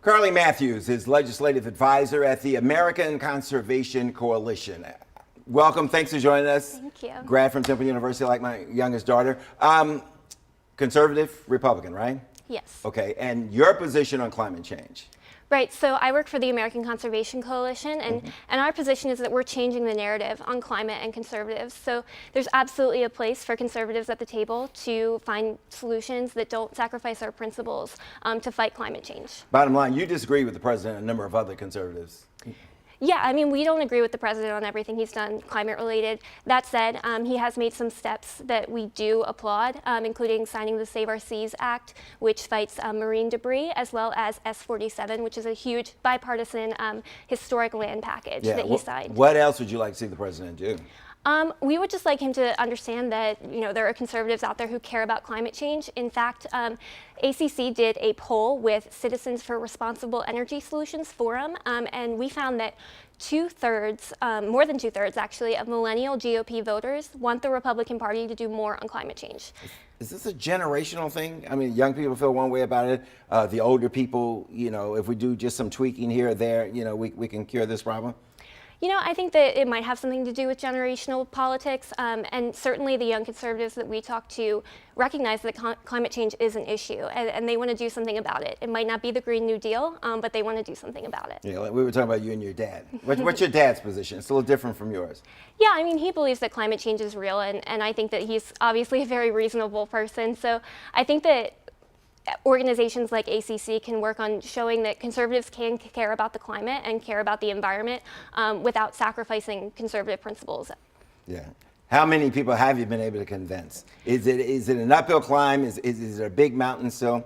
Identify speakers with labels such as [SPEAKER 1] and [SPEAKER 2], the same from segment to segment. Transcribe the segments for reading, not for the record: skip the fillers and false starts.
[SPEAKER 1] Carly Matthews is legislative advisor at the American Conservation Coalition. Welcome. Thanks for joining us.
[SPEAKER 2] Thank you.
[SPEAKER 1] Grad from Temple University, like my youngest daughter. Conservative, Republican, right?
[SPEAKER 2] Yes.
[SPEAKER 1] Okay. And your position on climate change?
[SPEAKER 2] Right, so I work for the American Conservation Coalition, and our position is that we're changing the narrative on climate and conservatives. So there's absolutely a place for conservatives at the table to find solutions that don't sacrifice our principles to fight climate change.
[SPEAKER 1] Bottom line, you disagree with the president and a number of other conservatives.
[SPEAKER 2] Yeah, I mean, we don't agree with the president on everything he's done climate-related. That said, he has made some steps that we do applaud, including signing the Save Our Seas Act, which fights marine debris, as well as S-47, which is a huge bipartisan historic land package that he signed.
[SPEAKER 1] What else would you like to see the president do?
[SPEAKER 2] We would just like him to understand that there are conservatives out there who care about climate change. In fact, ACC did a poll with Citizens for Responsible Energy Solutions Forum, and we found that more than two-thirds actually, of millennial GOP voters want the Republican Party to do more on climate change.
[SPEAKER 1] Is this a generational thing? I mean, young people feel one way about it. The older people, if we do just some tweaking here or there, we can cure this problem.
[SPEAKER 2] I think that it might have something to do with generational politics, and certainly the young conservatives that we talk to recognize that climate change is an issue, and they want to do something about it. It might not be the Green New Deal, but they want to do something about it.
[SPEAKER 1] Yeah, we were talking about you and your dad. What's your dad's position? It's a little different from yours.
[SPEAKER 2] Yeah, I mean, he believes that climate change is real, and I think that he's obviously a very reasonable person. So I think that organizations like ACC can work on showing that conservatives can care about the climate and care about the environment without sacrificing conservative principles.
[SPEAKER 1] Yeah. How many people have you been able to convince? Is it an uphill climb? Is it a big mountain still?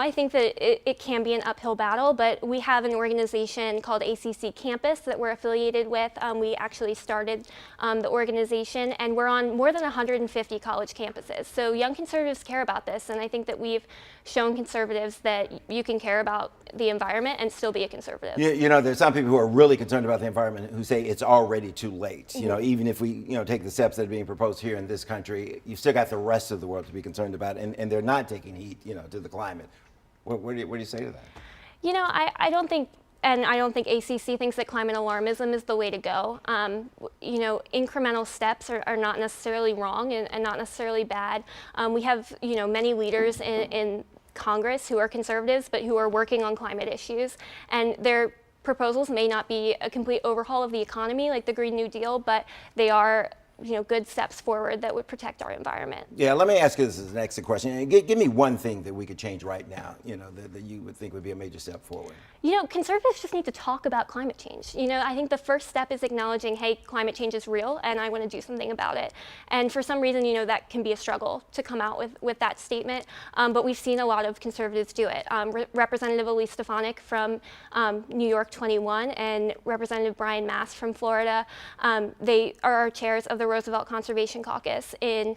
[SPEAKER 2] I think that it can be an uphill battle, but we have an organization called ACC Campus that we're affiliated with. We actually started the organization, and we're on more than 150 college campuses. So young conservatives care about this, and I think that we've shown conservatives that you can care about the environment and still be a conservative.
[SPEAKER 1] There's some people who are really concerned about the environment who say it's already too late. Even if we take the steps that are being proposed here in this country, you've still got the rest of the world to be concerned about, and they're not taking heed, to the climate. What do you say to that?
[SPEAKER 2] I don't think, and I don't think ACC thinks that climate alarmism is the way to go. Incremental steps are not necessarily wrong and not necessarily bad. We have, many leaders in Congress who are conservatives, but who are working on climate issues, and their proposals may not be a complete overhaul of the economy like the Green New Deal, but they are good steps forward that would protect our environment.
[SPEAKER 1] Yeah, let me ask you this as an exit question. Give me one thing that we could change right now, that you would think would be a major step forward.
[SPEAKER 2] Conservatives just need to talk about climate change. I think the first step is acknowledging, hey, climate change is real and I want to do something about it. And for some reason, that can be a struggle to come out with that statement. But we've seen a lot of conservatives do it. Representative Elise Stefanik from New York 21 and Representative Brian Mast from Florida, they are our chairs of the Roosevelt Conservation Caucus in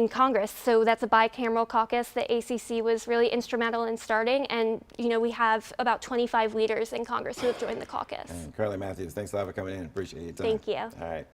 [SPEAKER 2] Congress. So that's a bicameral caucus that ACC was really instrumental in starting, and we have about 25 leaders in Congress who have joined the caucus.
[SPEAKER 1] Carly Matthews, thanks a lot for coming in. Appreciate your time.
[SPEAKER 2] Thank you.
[SPEAKER 1] All right.